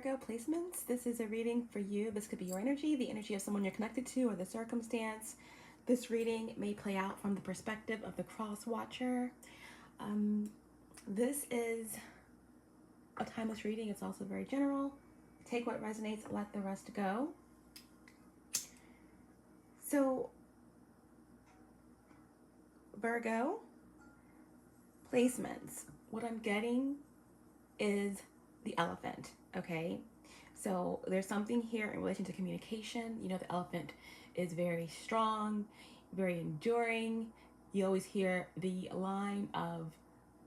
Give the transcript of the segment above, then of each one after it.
Virgo placements. This is a reading for you. This could be your energy, the energy of someone you're connected to, or the circumstance. This reading may play out from the perspective of the cross watcher. This is a timeless reading. It's also very general. Take what resonates, let the rest go. So, Virgo placements. What I'm getting is the elephant, okay? So there's something here in relation to communication. You know, the elephant is very strong, very enduring. You always hear the line of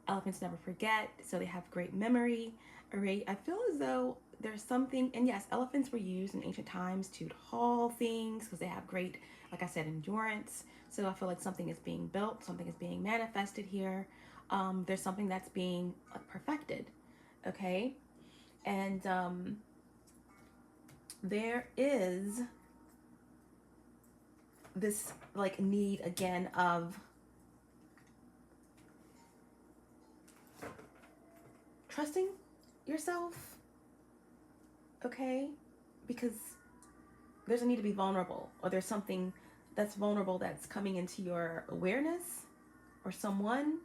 elephants never forget, so they have great memory, all right? I feel as though there's something, and yes, elephants were used in ancient times to haul things because they have great, like I said, endurance. So I feel like something is being built, something is being manifested here. There's something that's being perfected, okay? And there is this like need again of trusting yourself, okay? Because there's a need to be vulnerable, or there's something that's vulnerable that's coming into your awareness, or someone.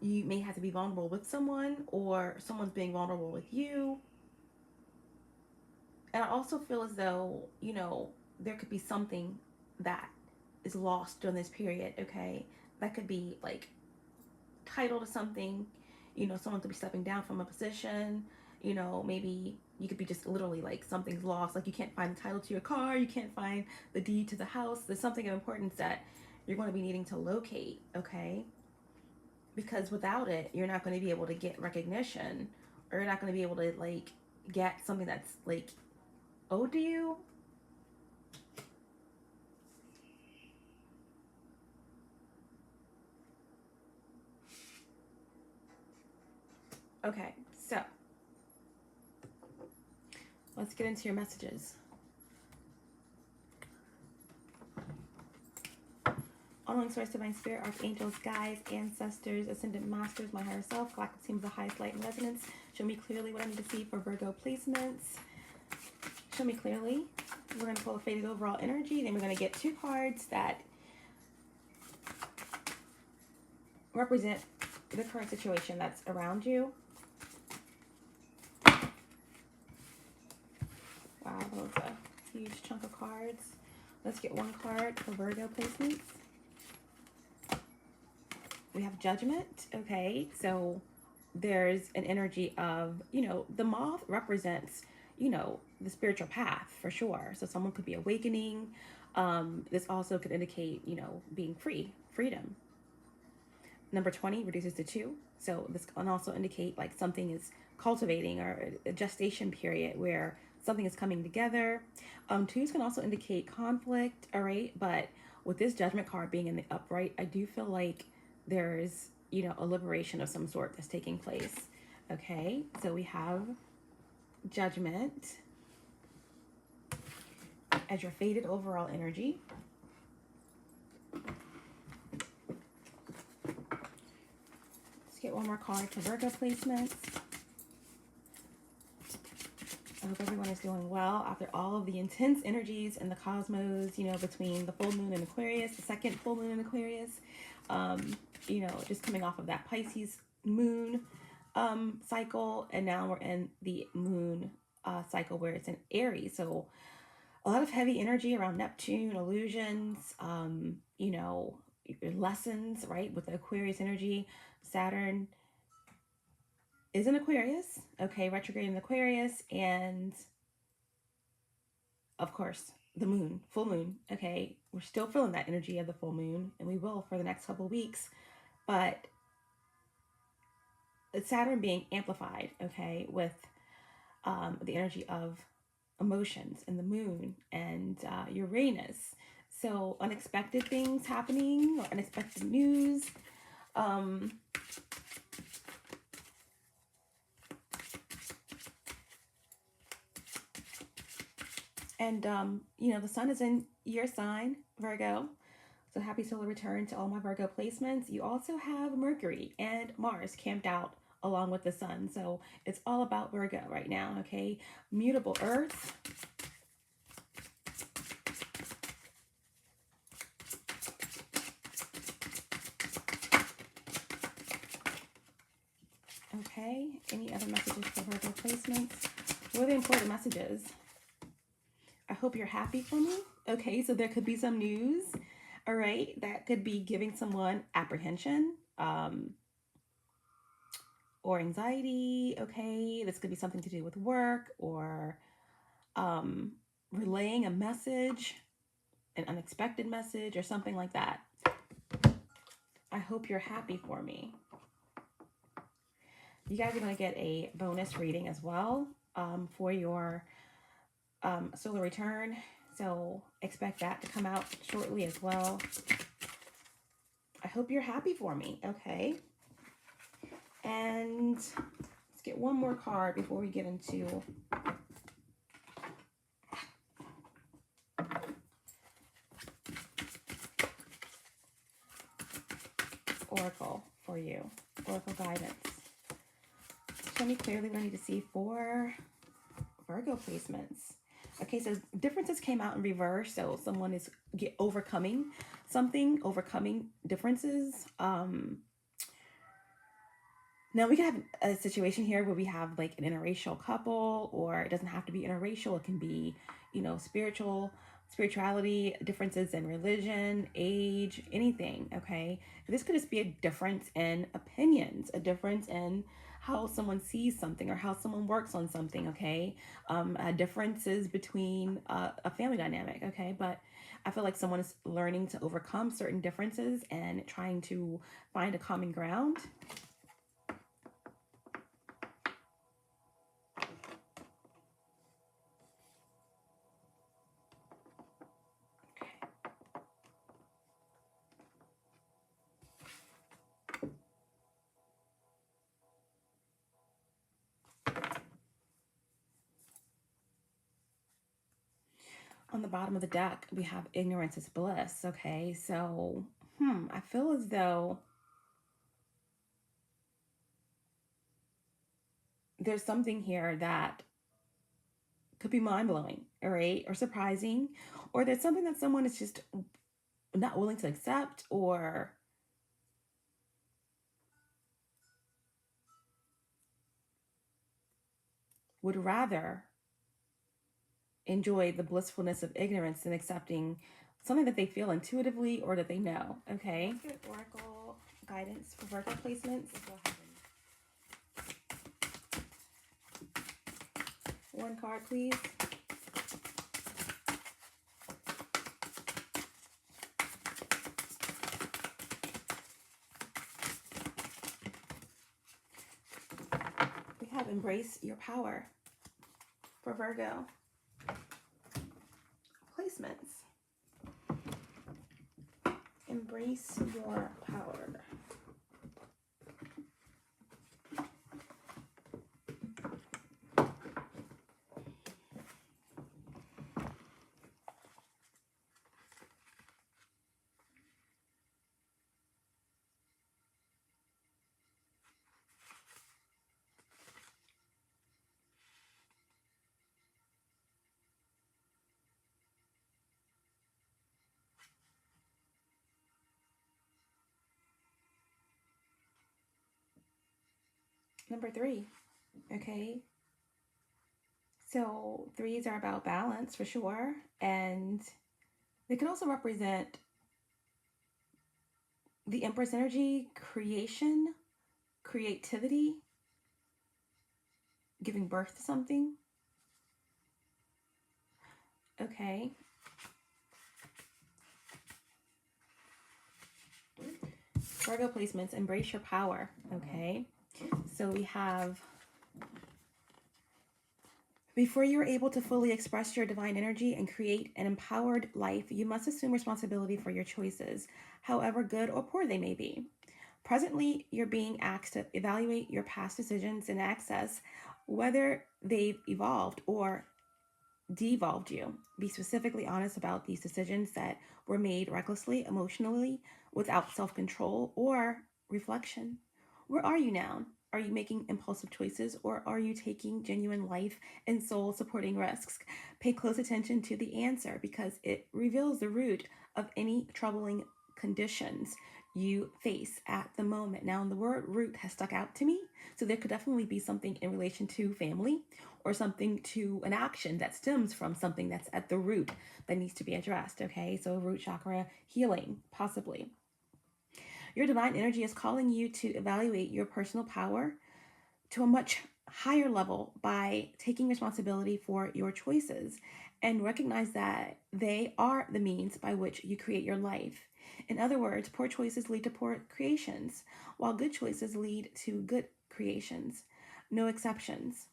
You may have to be vulnerable with someone, or someone's being vulnerable with you. And I also feel as though, you know, there could be something that is lost during this period, okay? That could be like title to something, you know, someone could be stepping down from a position, you know, maybe you could be just literally like something's lost, like you can't find the title to your car, you can't find the deed to the house. There's something of importance that you're going to be needing to locate, okay? Because without it, you're not going to be able to get recognition, or you're not going to be able to like get something that's like owed to you. Okay, so let's get into your messages. Honoring Source, Divine Spirit, Archangels, Guides, Ancestors, Ascendant Masters, my higher self, galactic team of the highest light and resonance. Show me clearly what I need to see for Virgo placements. Show me clearly. We're going to pull a faded overall energy. Then we're going to get two cards that represent the current situation that's around you. Wow, that was a huge chunk of cards. Let's get one card for Virgo placements. We have Judgment, okay? So there's an energy of, you know, the moth represents, you know, the spiritual path for sure. So someone could be awakening. This also could indicate, you know, being free, freedom. Number 20 reduces to 2. So this can also indicate like something is cultivating, or a gestation period where something is coming together. 2s can also indicate conflict, all right? But with this Judgment card being in the upright, I do feel like there's, you know, a liberation of some sort that's taking place. Okay, so we have Judgment as your faded overall energy. Let's get one more card for Virgo placements. I hope everyone is doing well after all of the intense energies in the cosmos, you know, between the full moon in Aquarius, the second full moon in Aquarius, you know, just coming off of that Pisces moon cycle, and now we're in the moon cycle where it's in Aries. So a lot of heavy energy around Neptune, illusions, you know, lessons, right, with the Aquarius energy. Saturn is in Aquarius, okay, retrograde in Aquarius, and of course the moon, full moon, okay, we're still feeling that energy of the full moon, and we will for the next couple of weeks, but Saturn being amplified, okay, with the energy of emotions and the moon and Uranus. So unexpected things happening, or unexpected news. And, you know, the sun is in your sign, Virgo. So happy solar return to all my Virgo placements. You also have Mercury and Mars camped out along with the sun. So it's all about Virgo right now, okay? Mutable earth. Okay, any other messages for Virgo placements? Really important messages. I hope you're happy for me. Okay, so there could be some news, all right, that could be giving someone apprehension or anxiety. Okay, this could be something to do with work or relaying a message, an unexpected message or something like that. I hope you're happy for me. You guys are going to get a bonus reading as well for your solar return. So expect that to come out shortly as well. I hope you're happy for me. Okay. And let's get one more card before we get into Oracle for you. Oracle guidance. Show me clearly what I need to see for Virgo placements. Okay, so differences came out in reverse. So someone is overcoming something, overcoming differences. Now we can have a situation here where we have like an interracial couple, or it doesn't have to be interracial. It can be, you know, spirituality, differences in religion, age, anything. Okay, this could just be a difference in opinions, a difference in how someone sees something or how someone works on something. Okay, differences between a family dynamic. Okay, but I feel like someone is learning to overcome certain differences and trying to find a common ground. On the bottom of the deck, we have ignorance is bliss. Okay, so I feel as though there's something here that could be mind-blowing, all right, or surprising, or there's something that someone is just not willing to accept or would rather enjoy the blissfulness of ignorance than accepting something that they feel intuitively or that they know. Okay, let's get Oracle guidance for Virgo placements. Let's go ahead and one card, please. We have embrace your power for Virgo placements. Embrace your power. Number 3, okay? So 3s are about balance for sure, and they can also represent the Empress energy, creation, creativity, giving birth to something. Okay. Virgo placements, embrace your power. Okay. So we have, before you're able to fully express your divine energy and create an empowered life, you must assume responsibility for your choices, however good or poor they may be. Presently, you're being asked to evaluate your past decisions and access whether they've evolved or devolved you. Be specifically honest about these decisions that were made recklessly, emotionally, without self-control or reflection. Where are you now? Are you making impulsive choices, or are you taking genuine life and soul supporting risks? Pay close attention to the answer because it reveals the root of any troubling conditions you face at the moment. Now, the word root has stuck out to me, so there could definitely be something in relation to family or something to an action that stems from something that's at the root that needs to be addressed. Okay, so root chakra healing, possibly. Your divine energy is calling you to evaluate your personal power to a much higher level by taking responsibility for your choices and recognize that they are the means by which you create your life. In other words, poor choices lead to poor creations, while good choices lead to good creations. No exceptions.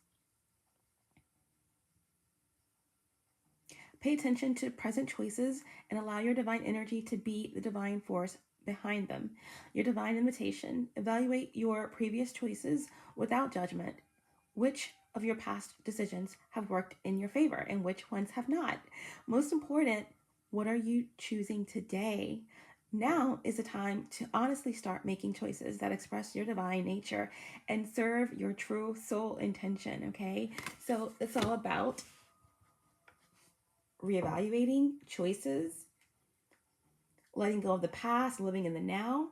Pay attention to present choices and allow your divine energy to be the divine force behind them. Your divine invitation: evaluate your previous choices without judgment. Which of your past decisions have worked in your favor and which ones have not? Most important, what are you choosing today? Now is the time to honestly start making choices that express your divine nature and serve your true soul intention, okay? So it's all about reevaluating choices, letting go of the past, living in the now,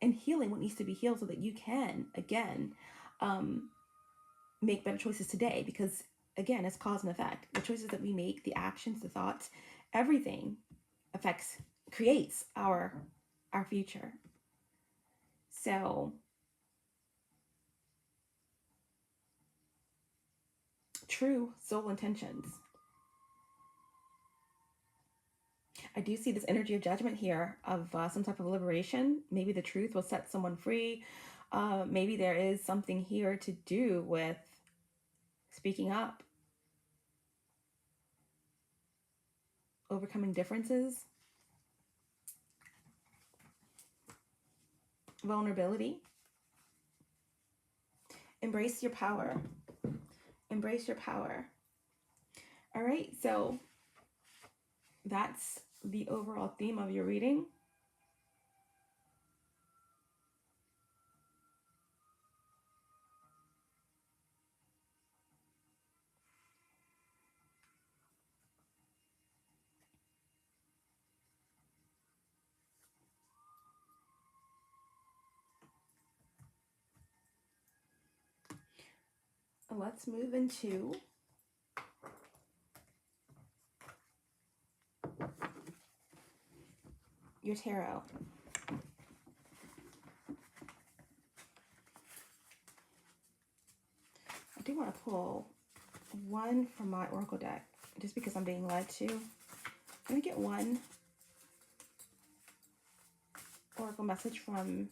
and healing what needs to be healed so that you can, again, make better choices today. Because, again, it's cause and effect. The choices that we make, the actions, the thoughts, everything creates our future. So, true soul intentions. I do see this energy of judgment here, of some type of liberation. Maybe the truth will set someone free. Maybe there is something here to do with speaking up, overcoming differences, vulnerability. Embrace your power. Embrace your power. All right, so that's the overall theme of your reading. Let's move into your tarot. I do want to pull one from my oracle deck just because I'm being led to. Let me get one oracle message from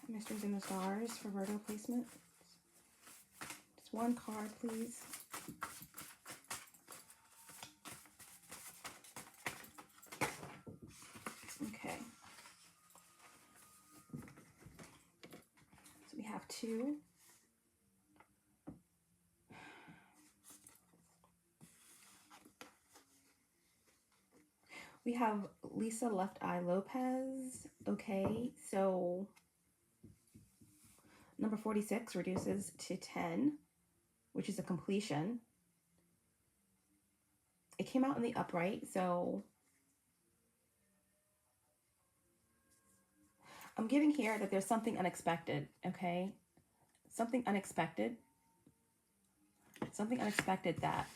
Mysteries in the Stars for Virgo placement. Just one card, please. Okay. So we have two. We have Lisa Left Eye Lopez. Okay, so number 46 reduces to 10, which is a completion. It came out in the upright, so I'm giving here that there's something unexpected, okay? Something unexpected. Something unexpected that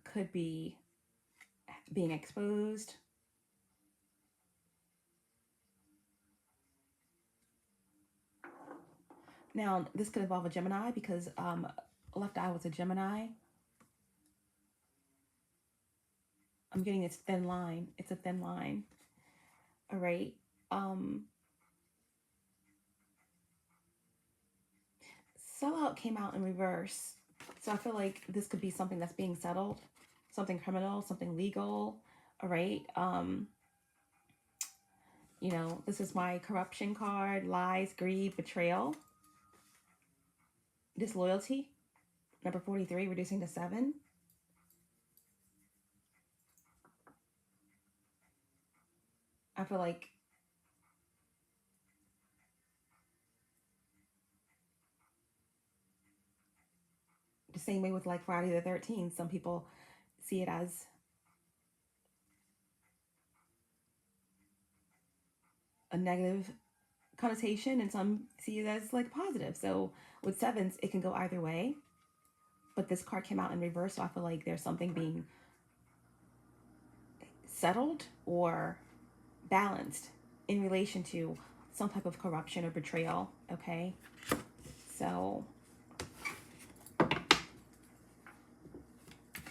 could be being exposed. Now, this could involve a Gemini because Left Eye was a Gemini. I'm getting this thin line. It's a thin line. All right. Sellout came out in reverse. So I feel like this could be something that's being settled. Something criminal, something legal. All right. You know, this is my corruption card. Lies, greed, betrayal. Disloyalty. Number 43, reducing to 7. feel like the same way with like Friday the 13th, some people see it as a negative connotation and some see it as like positive. So with sevens, it can go either way. But this card came out in reverse, so I feel like there's something being settled or balanced in relation to some type of corruption or betrayal, okay? So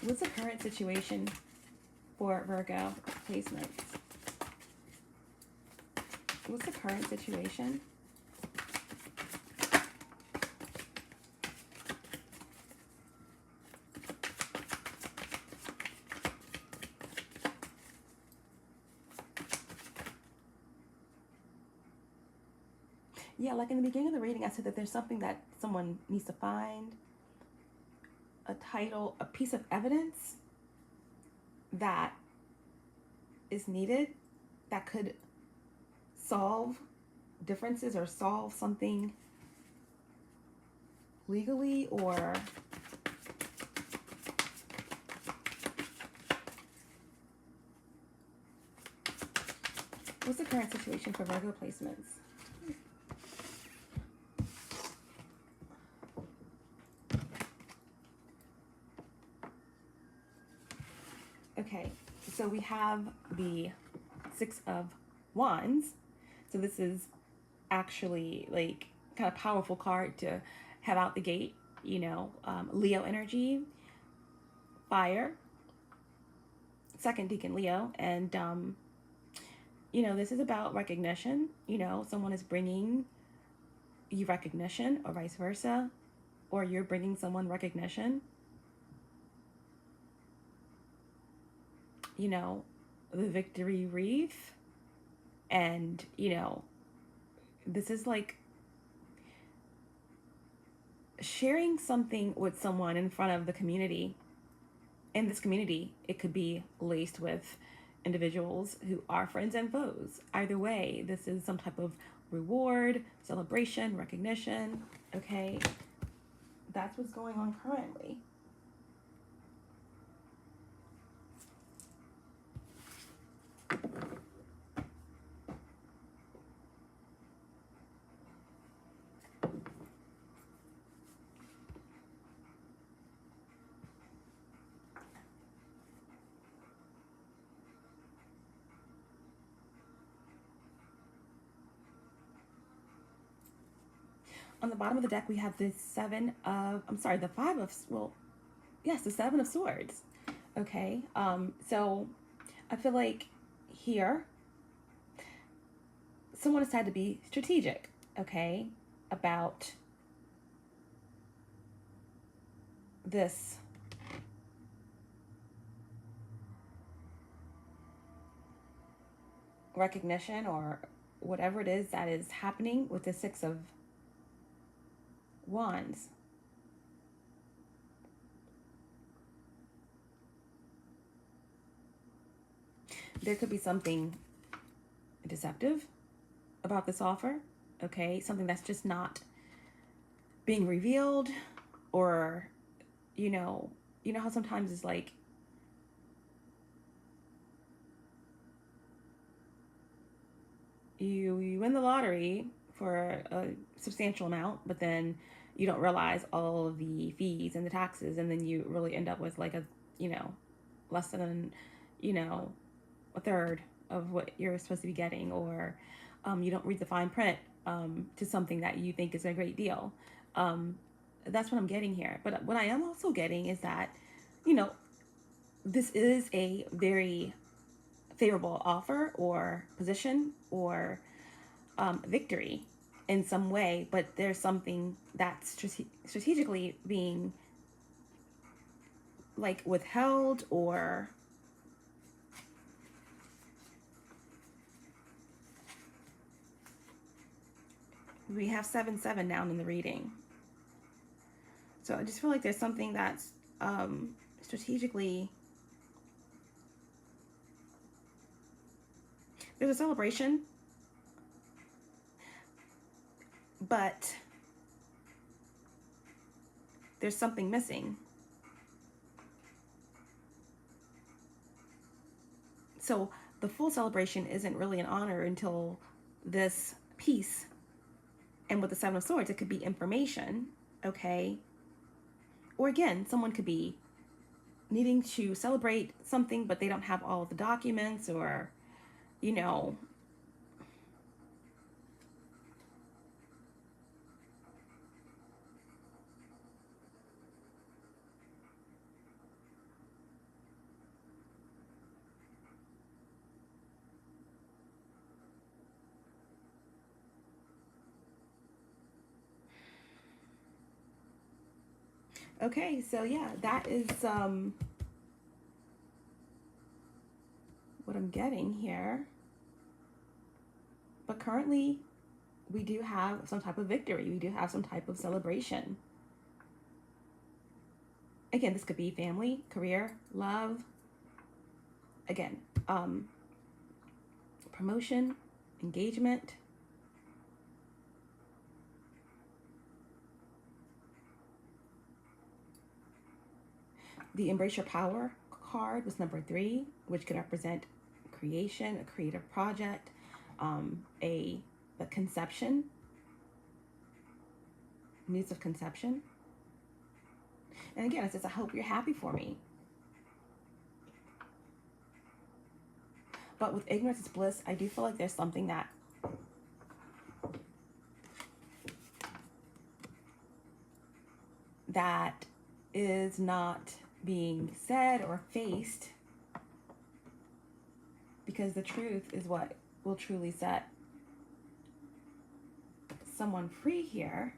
what's the current situation for Virgo placements? What's the current situation? Yeah, like in the beginning of the reading, I said that there's something that someone needs to find, a title, a piece of evidence that is needed that could solve differences or solve something legally, or what's the current situation for Virgo placements? Okay, so we have the Six of Wands. So this is actually like kind of powerful card to have out the gate, you know, Leo energy, fire, second deacon Leo. And, you know, this is about recognition. You know, someone is bringing you recognition or vice versa, or you're bringing someone recognition. You know, the victory wreath. And, you know, this is like sharing something with someone in front of the community. In this community, it could be laced with individuals who are friends and foes. Either way, this is some type of reward, celebration, recognition. Okay, that's what's going on currently. On the bottom of the deck, we have the Seven of, I'm sorry, the Five of, well, yes, the Seven of Swords. Okay, so I feel like here, someone has had to be strategic, okay, about this recognition or whatever it is that is happening with the Six of Wands. There could be something deceptive about this offer, okay? Something that's just not being revealed, or, you know how sometimes it's like you win the lottery for a substantial amount, but then you don't realize all of the fees and the taxes, and then you really end up with like a, you know, less than, you know, a third of what you're supposed to be getting, or you don't read the fine print to something that you think is a great deal. That's what I'm getting here. But what I am also getting is that, you know, this is a very favorable offer or position or victory in some way, but there's something that's strategically being like withheld, or we have 7-7 down in the reading. So I just feel like there's something that's strategically, There's a celebration, but there's something missing. So the full celebration isn't really an honor until this piece. And with the Seven of Swords, it could be information, okay? Or again, someone could be needing to celebrate something, but they don't have all of the documents, or, you know, okay, so yeah, that is what I'm getting here. But currently, we do have some type of victory. We do have some type of celebration. Again, this could be family, career, love. Again, promotion, engagement. The Embrace Your Power card was number 3, which could represent creation, a creative project, a conception, news of conception. And again, it says, I hope you're happy for me. But with ignorance is bliss, I do feel like there's something that is not being said or faced, because the truth is what will truly set someone free here.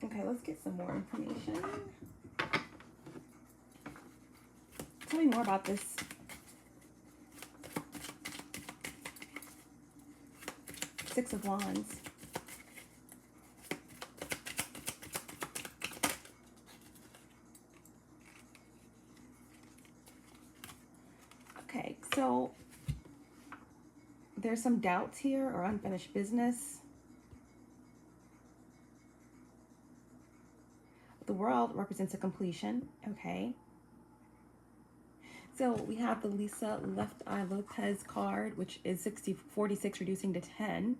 Okay, let's get some more information. Tell me more about this Six of Wands. Okay, so there's some doubts here or unfinished business. The World represents a completion, okay? So we have the Lisa Left Eye Lopez card, which is 46 reducing to 10,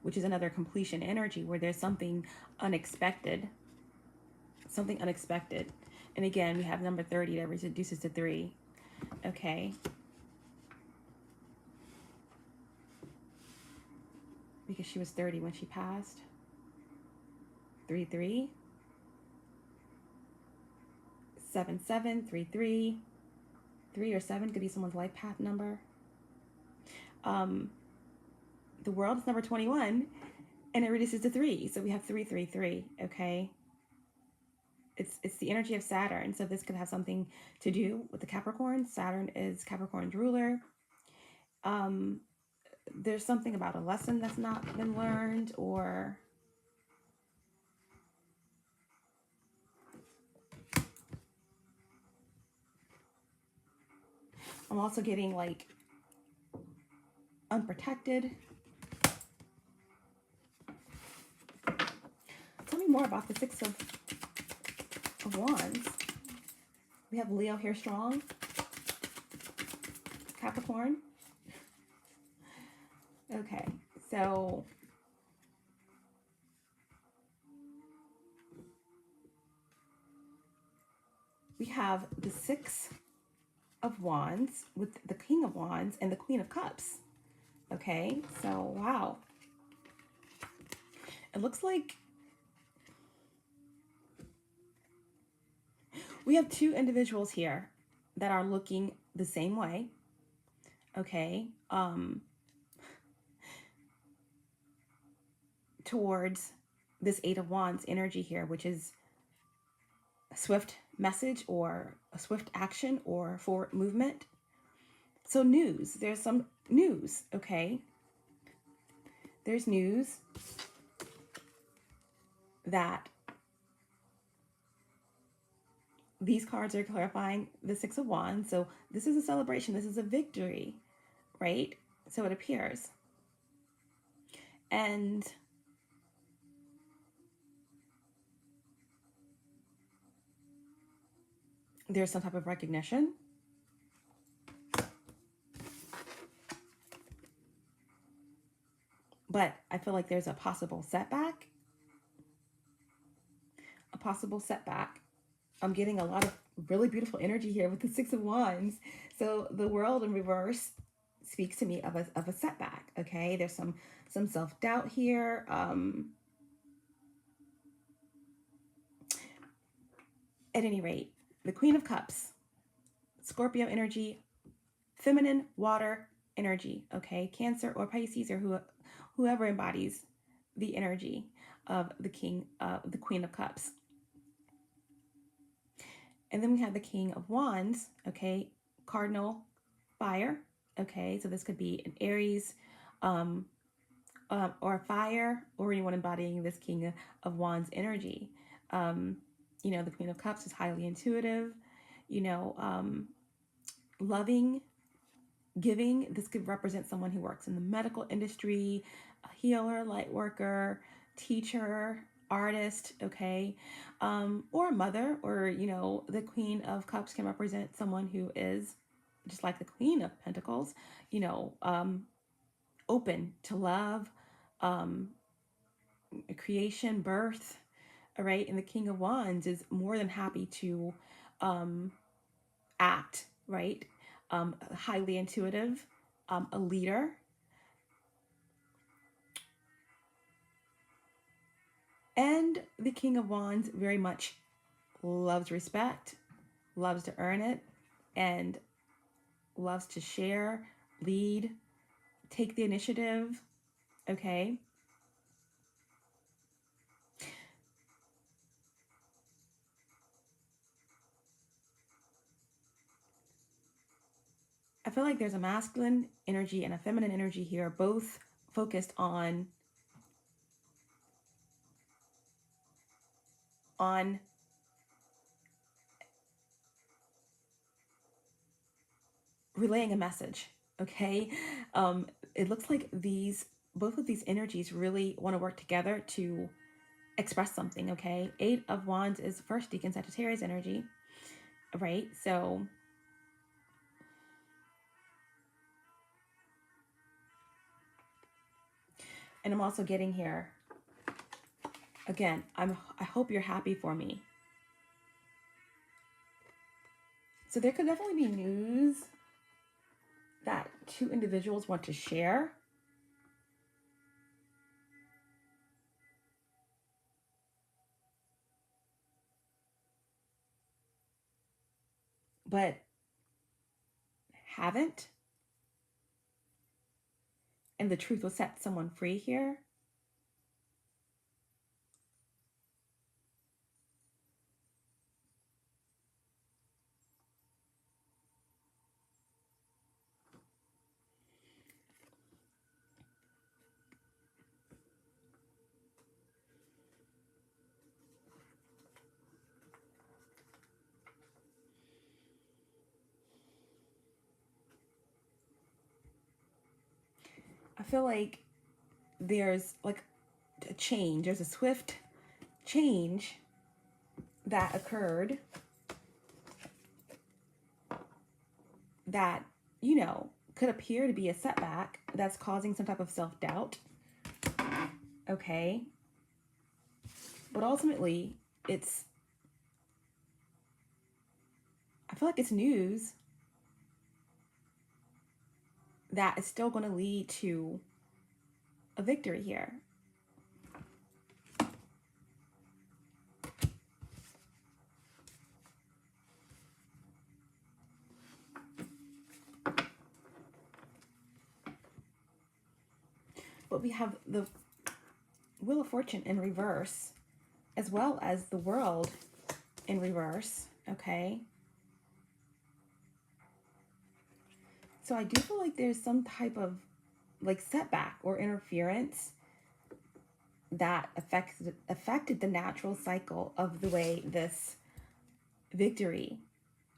which is another completion energy where there's something unexpected. Something unexpected. And again, we have number 30 that reduces to 3, okay? Because she was 30 when she passed. 3-3. 7-7, 3-3. 3 or 7 could be someone's life path number. The World is number 21, and it reduces to 3. So we have 3-3-3, okay? It's the energy of Saturn. So this could have something to do with the Capricorn. Saturn is Capricorn's ruler. There's something about a lesson that's not been learned, or I'm also getting like unprotected. Tell me more about the Six of Wands. We have Leo here strong. Capricorn. Okay, so we have the Six of Wands with the King of Wands and the Queen of Cups. Okay, so wow. It looks like We have two individuals here that are looking the same way. Okay. Towards this Eight of Wands energy here, which is a swift message or a swift action or forward movement. So news, there's some news, okay? There's news that these cards are clarifying the Six of Wands. So this is a celebration. This is a victory, right? So it appears. And there's some type of recognition. But I feel like there's a possible setback. A possible setback. I'm getting a lot of really beautiful energy here with the Six of Wands. So the world in reverse speaks to me of a setback, okay? There's some self-doubt here. At any rate, the Queen of Cups, Scorpio energy, feminine water energy, okay? Cancer or Pisces or whoever embodies the energy of the Queen of Cups. And then we have the King of Wands, okay? Cardinal fire, okay? So this could be an Aries or fire, or anyone embodying this King of Wands energy. You know, the Queen of Cups is highly intuitive, you know, loving, giving. This could represent someone who works in the medical industry, a healer, light worker, teacher, artist, okay, or a mother, or, you know, the Queen of Cups can represent someone who is just like the Queen of Pentacles, you know, open to love, creation, birth, all right? And the King of Wands is more than happy to act, right? Highly intuitive, a leader. And the King of Wands very much loves respect, loves to earn it, and loves to share, lead, take the initiative, okay? I feel like there's a masculine energy and a feminine energy here, both focused on relaying a message, okay? It looks like both of these energies really want to work together to express something, okay? Eight of Wands is first deacon Sagittarius energy, right? So and I'm also getting here again, I hope you're happy for me. So there could definitely be news that two individuals want to share. But haven't. And the truth will set someone free here. I feel like there's like a change. There's a swift change that occurred that, you know, could appear to be a setback that's causing some type of self-doubt. Okay. But ultimately, I feel like it's news that is still going to lead to a victory here. But we have the Wheel of Fortune in reverse, as well as the World in reverse, okay? So I do feel like there's some type of like setback or interference that affected the natural cycle of the way this victory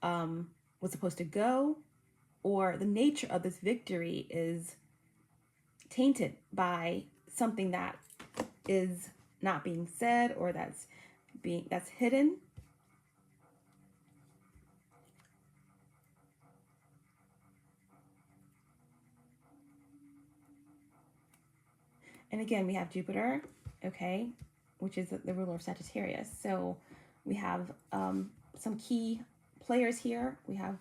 was supposed to go, or the nature of this victory is tainted by something that is not being said, or that's hidden. And again, we have Jupiter, okay, which is the ruler of Sagittarius. So we have some key players here. We have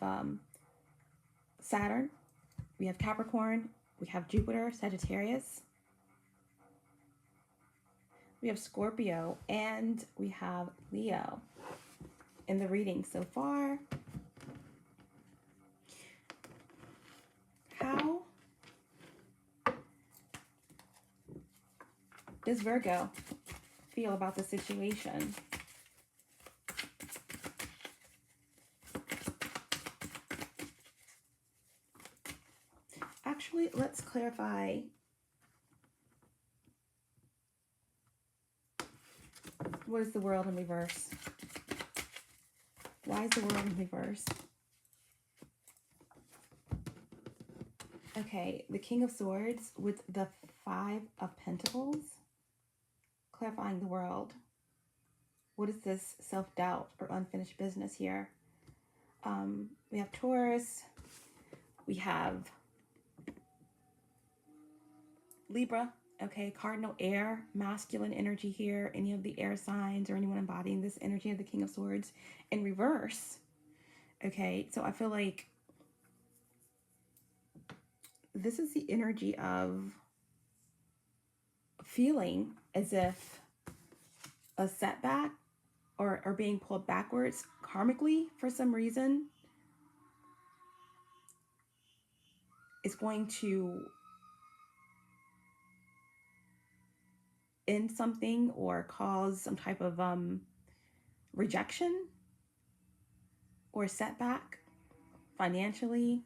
Saturn, we have Capricorn, we have Jupiter, Sagittarius, we have Scorpio, and we have Leo in the reading so far. How does Virgo feel about the situation? Actually, let's clarify what is the World in reverse. Why is the World in reverse? Okay, the King of Swords with the Five of Pentacles, clarifying the World. What is this self-doubt or unfinished business here? We have Taurus, we have Libra, okay, cardinal air, masculine energy here, any of the air signs or anyone embodying this energy of the King of Swords in reverse. Okay, so I feel like this is the energy of feeling as if a setback or being pulled backwards karmically for some reason is going to end something or cause some type of rejection or setback financially.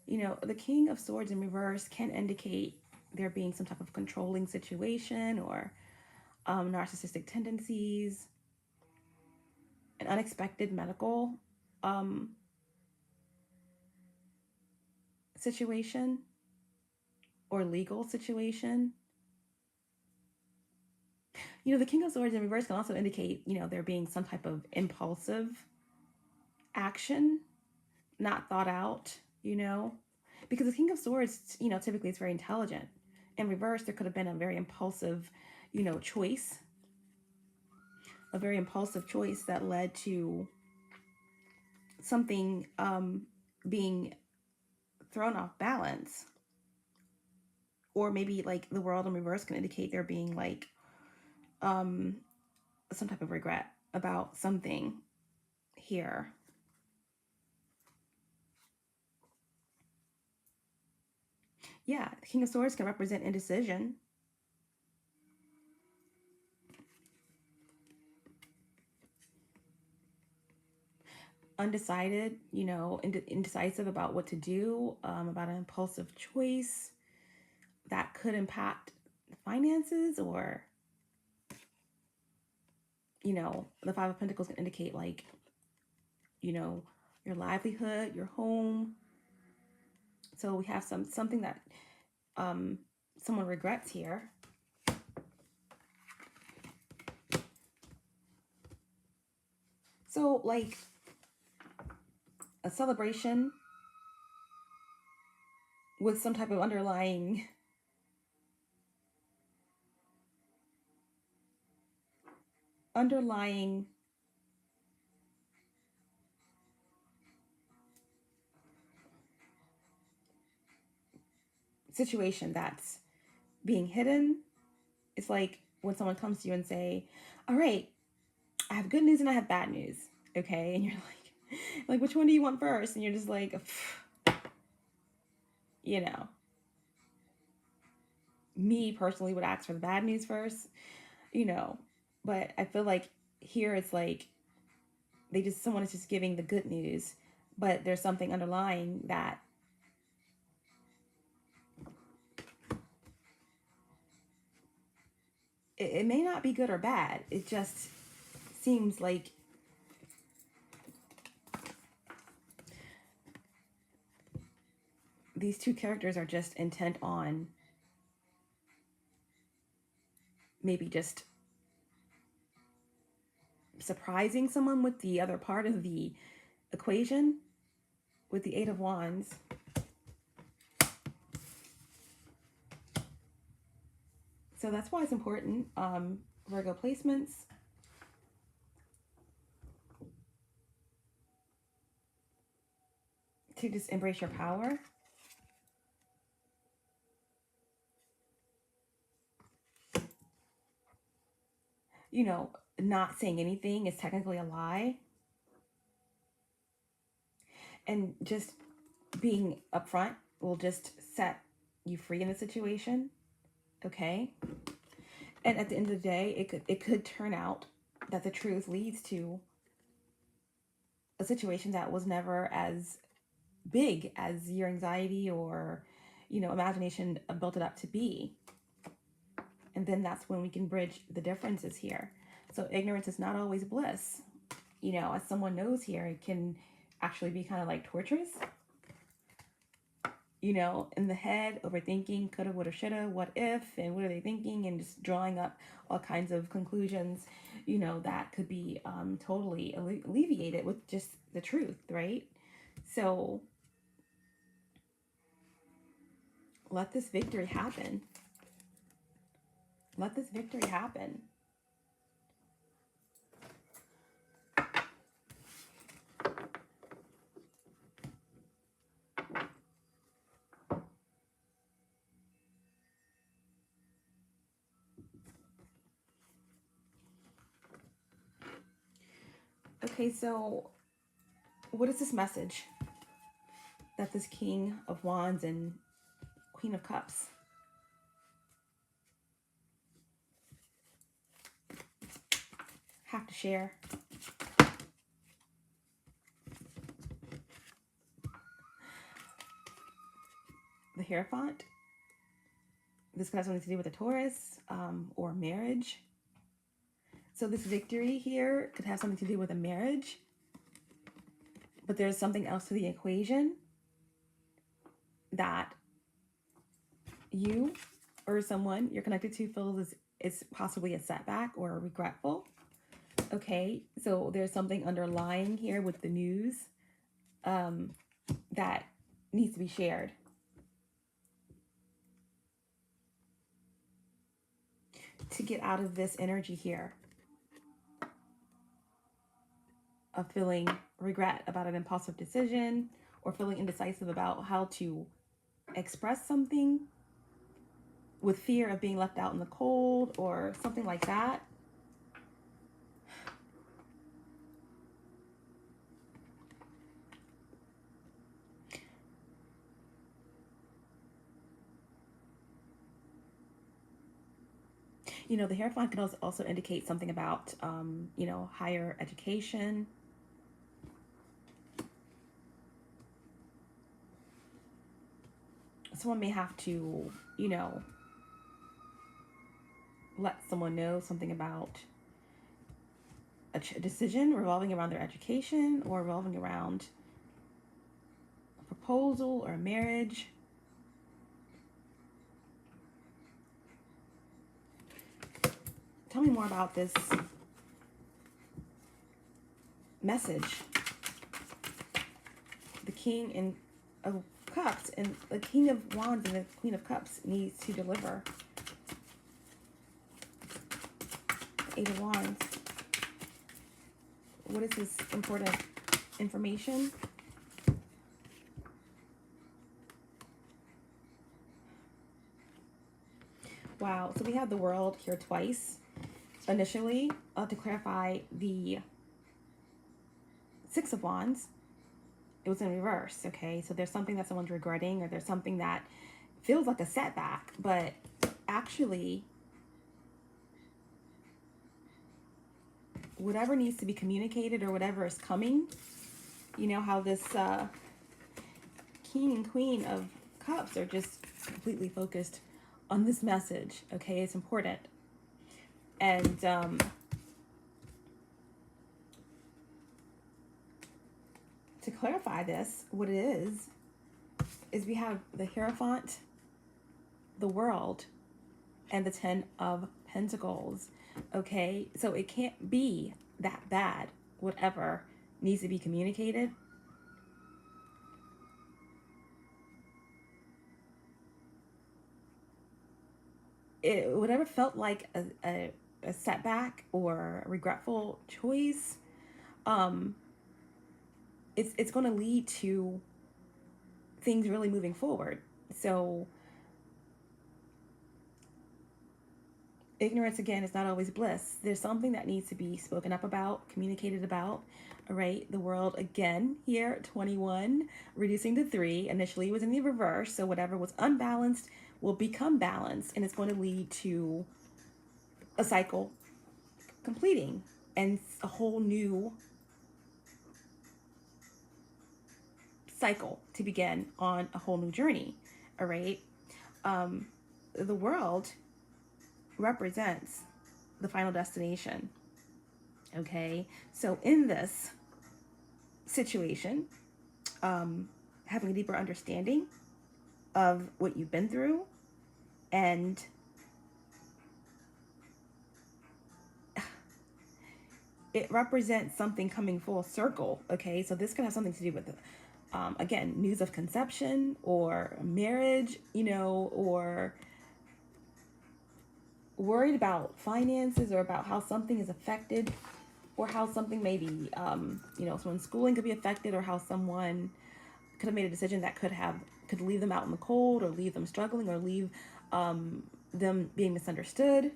You know, the King of Swords in reverse can indicate there being some type of controlling situation or narcissistic tendencies, an unexpected medical situation or legal situation. You know, the King of Swords in reverse can also indicate, you know, there being some type of impulsive action, not thought out, you know, because the King of Swords, you know, typically is very intelligent. In reverse, there could have been a very impulsive, you know, choice, a very impulsive choice that led to something being thrown off balance. Or maybe like the World in reverse can indicate there being like some type of regret about something here. Yeah, the King of Swords can represent indecision. Undecided, you know, indecisive about what to do, about an impulsive choice that could impact finances, or, you know, the Five of Pentacles can indicate like, you know, your livelihood, your home. So we have something that someone regrets here. So like a celebration with some type of underlying situation that's being hidden. It's like when someone comes to you and say, all right, I have good news and I have bad news. Okay. And you're like which one do you want first? And you're just like, you know, me personally would ask for the bad news first, you know, but I feel like here it's like someone is just giving the good news, but there's something underlying that it may not be good or bad. It just seems like these two characters are just intent on maybe just surprising someone with the other part of the equation with the Eight of Wands. So that's why it's important, Virgo placements. To just embrace your power. You know, not saying anything is technically a lie. And just being upfront will just set you free in the situation. Okay? And at the end of the day, it could turn out that the truth leads to a situation that was never as big as your anxiety or, you know, imagination built it up to be. And then that's when we can bridge the differences here. So ignorance is not always bliss. You know, as someone knows here, it can actually be kind of like torturous. You know, in the head, overthinking, coulda, woulda, shoulda, what if, and what are they thinking, and just drawing up all kinds of conclusions, you know, that could be totally alleviated with just the truth, right? So let this victory happen. Let this victory happen. Okay, so what is this message that this King of Wands and Queen of Cups have to share? The Hierophant. This could have something to do with a Taurus or marriage. So this victory here could have something to do with a marriage. But there's something else to the equation that you or someone you're connected to feels is possibly a setback or regretful. Okay, so there's something underlying here with the news that needs to be shared. To get out of this energy here of feeling regret about an impulsive decision or feeling indecisive about how to express something with fear of being left out in the cold or something like that. You know, the Hierophant can also indicate something about, you know, higher education. Someone may have to, you know, let someone know something about a decision revolving around their education or revolving around a proposal or a marriage. Tell me more about this message. The King of Cups and the King of Wands and the Queen of Cups needs to deliver. The Eight of Wands. What is this important information? Wow, so we have the World here twice. Initially, to clarify, the Six of Wands it was in reverse, okay? So there's something that someone's regretting, or there's something that feels like a setback, but actually whatever needs to be communicated or whatever is coming, you know how this King and Queen of Cups are just completely focused on this message, okay? It's important. And to clarify this, what it is we have the Hierophant, the World, and the Ten of Pentacles, okay? So it can't be that bad, whatever needs to be communicated. Whatever felt like a setback or a regretful choice, it's going to lead to things really moving forward. So ignorance, again, is not always bliss. There's something that needs to be spoken up about, communicated about. All right, the World, again, here, 21, reducing to 3. Initially, it was in the reverse, so whatever was unbalanced will become balanced, and it's going to lead to a cycle completing and a whole new cycle to begin on a whole new journey. All right, the World represents the final destination. Okay, so in this situation, having a deeper understanding of what you've been through, and it represents something coming full circle. Okay, so this can have something to do with again, news of conception or marriage, you know, or worried about finances, or about how something is affected, or how something maybe, you know, someone's schooling could be affected, or how someone could have made a decision that could leave them out in the cold, or leave them struggling, or leave them being misunderstood,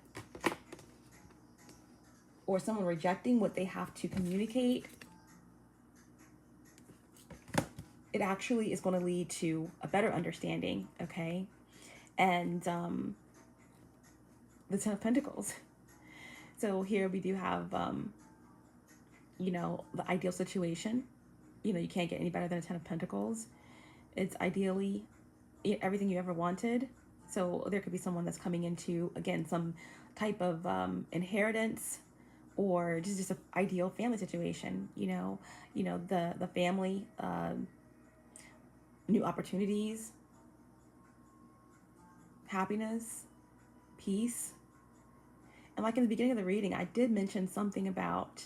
or someone rejecting what they have to communicate. It actually is going to lead to a better understanding, okay? And the Ten of Pentacles. So here we do have, you know, the ideal situation. You know, you can't get any better than a Ten of Pentacles. It's ideally everything you ever wanted. So there could be someone that's coming into, again, some type of inheritance, or just an ideal family situation. You know, the family, new opportunities, happiness, peace. And like in the beginning of the reading, I did mention something about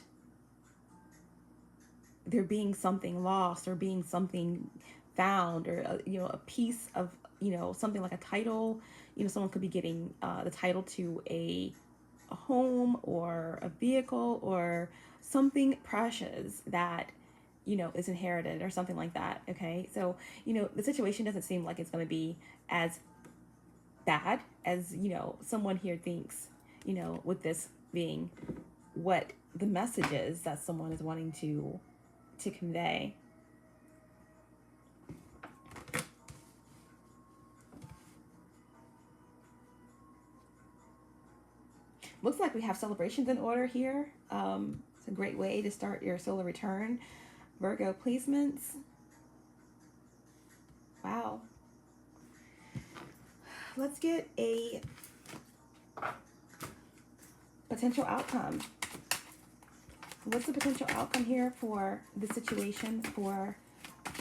there being something lost, or being something found, or you know, a piece of, you know, something like a title. You know, someone could be getting the title to a home, or a vehicle, or something precious that, you know, is inherited, or something like that. Okay, so, you know, the situation doesn't seem like it's going to be as bad as, you know, someone here thinks, you know, with this being what the message is that someone is wanting to convey. Looks like we have celebrations in order here. It's a great way to start your solar return. Virgo placements. Wow. Let's get a potential outcome. What's the potential outcome here for the situation for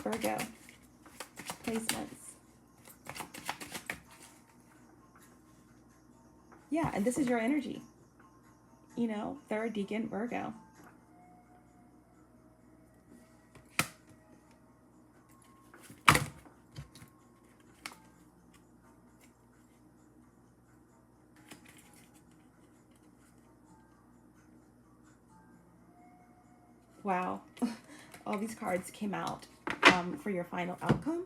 Virgo placements? Yeah, and this is your energy. You know, third decan Virgo. Wow. All these cards came out for your final outcome.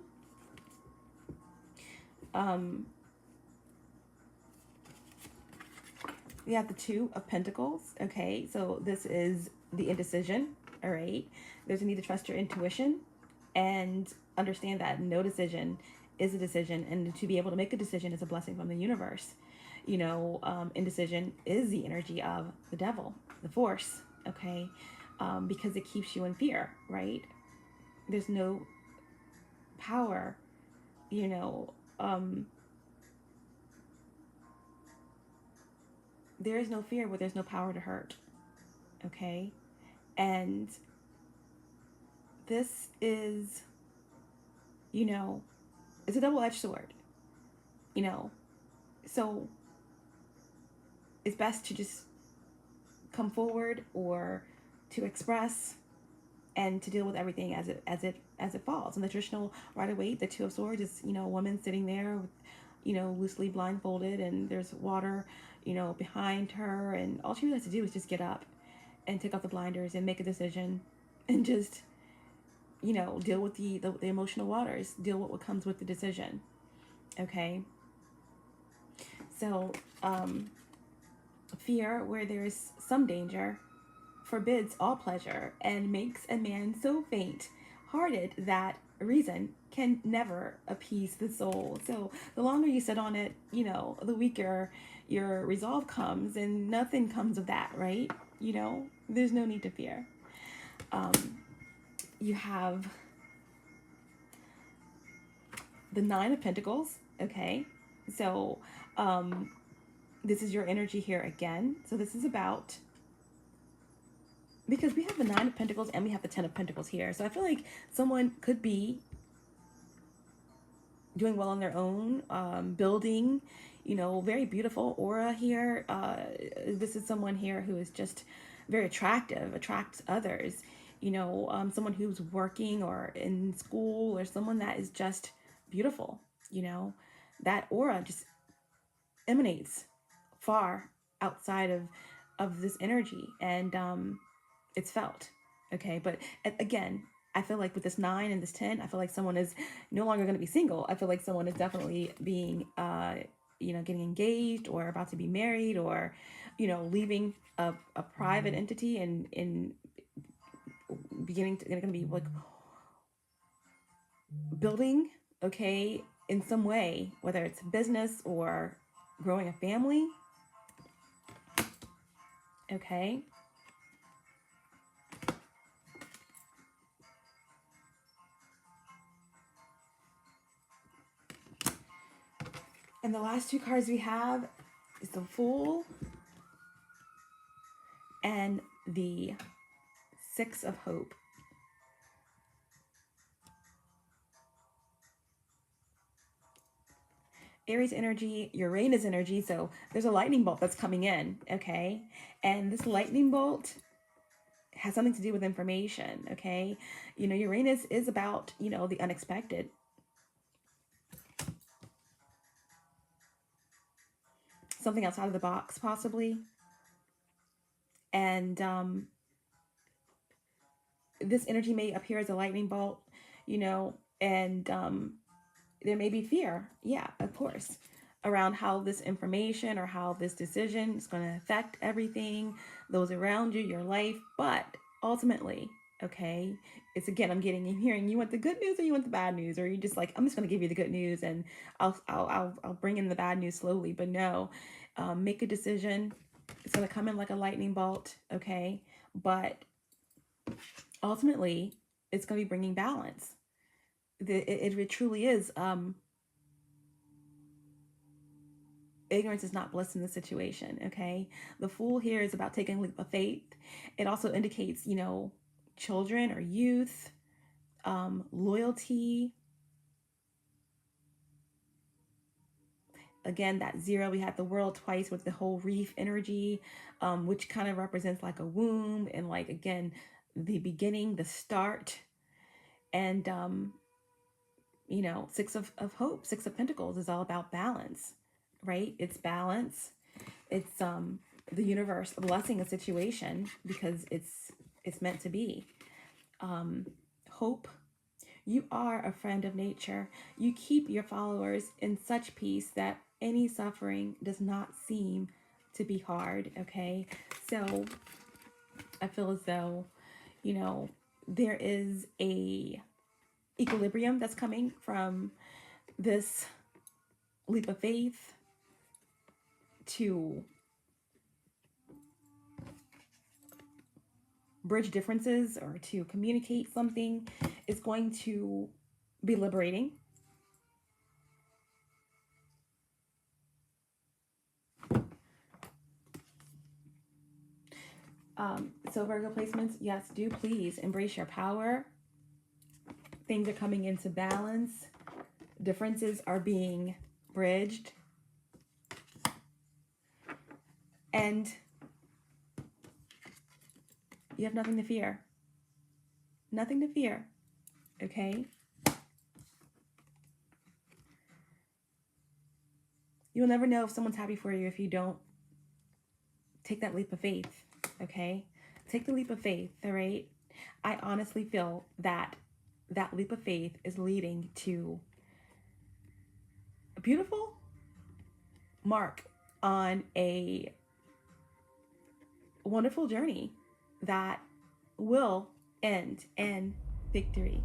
We have the Two of Pentacles. Okay, so this is the indecision. All right, there's a need to trust your intuition, and understand that no decision is a decision, and to be able to make a decision is a blessing from the universe. Indecision is the energy of the devil, the force, okay? Because it keeps you in fear, right? There's no power, you know, there is no fear where there's no power to hurt, okay? And this is, it's a double-edged sword, you know, so it's best to just come forward or to express and to deal with everything as it falls. And the traditional Rider-Waite, the Two of Swords, is a woman sitting there with, loosely blindfolded, and there's water, behind her, and all she really has to do is just get up and take off the blinders and make a decision, and just deal with the emotional waters, deal with what comes with the decision. Okay. So fear, where there is some danger, forbids all pleasure, and makes a man so faint-hearted that reason can never appease the soul. So the longer you sit on it, the weaker your resolve comes, and nothing comes of that, right? There's no need to fear. You have the Nine of Pentacles, okay? So this is your energy here again. So this is about, because we have the Nine of Pentacles and we have the Ten of Pentacles here. So I feel like someone could be doing well on their own, building, very beautiful aura here. This is someone here who is just very attractive, attracts others, someone who's working or in school, or someone that is just beautiful, that aura just emanates far outside of this energy, and it's felt, okay? But again, I feel like with this 9 and this 10, I feel like someone is no longer going to be single. I feel like someone is definitely being getting engaged, or about to be married, or leaving a private entity, and in beginning to, going to be like building, okay, in some way, whether it's business or growing a family, okay? And the last two cards we have is the Fool and the Six of Hope. Aries energy, Uranus energy, so there's a lightning bolt that's coming in, okay? And this lightning bolt has something to do with information, okay? Uranus is about, the unexpected. Something outside of the box, possibly. And this energy may appear as a lightning bolt, and there may be fear, yeah, of course, around how this information or how this decision is going to affect everything, those around you, your life. But ultimately, okay, it's, again, I'm hearing you want the good news or you want the bad news, or you just like, I'm just going to give you the good news and I'll bring in the bad news slowly. But no, make a decision. It's going to come in like a lightning bolt, okay? But ultimately, it's going to be bringing balance. It truly is. Ignorance is not bliss in the situation, okay? The Fool here is about taking a leap of faith. It also indicates, children or youth, loyalty. Again, that 0, we had the World twice with the whole reef energy, which kind of represents like a womb, and like, again, the beginning, the start. And, Six of Hope, Six of Pentacles is all about balance, right? It's balance. It's the universe blessing a situation because it's meant to be. Hope. You are a friend of nature. You keep your followers in such peace that any suffering does not seem to be hard, okay? So I feel as though, there is a equilibrium that's coming from this leap of faith to bridge differences or to communicate something is going to be liberating. So Virgo placements, yes, do please embrace your power. Things are coming into balance. Differences are being bridged. And you have nothing to fear. Nothing to fear. Okay? You'll never know if someone's happy for you if you don't take that leap of faith. Okay? Take the leap of faith, all right? I honestly feel that that leap of faith is leading to a beautiful mark on a wonderful journey that will end in victory.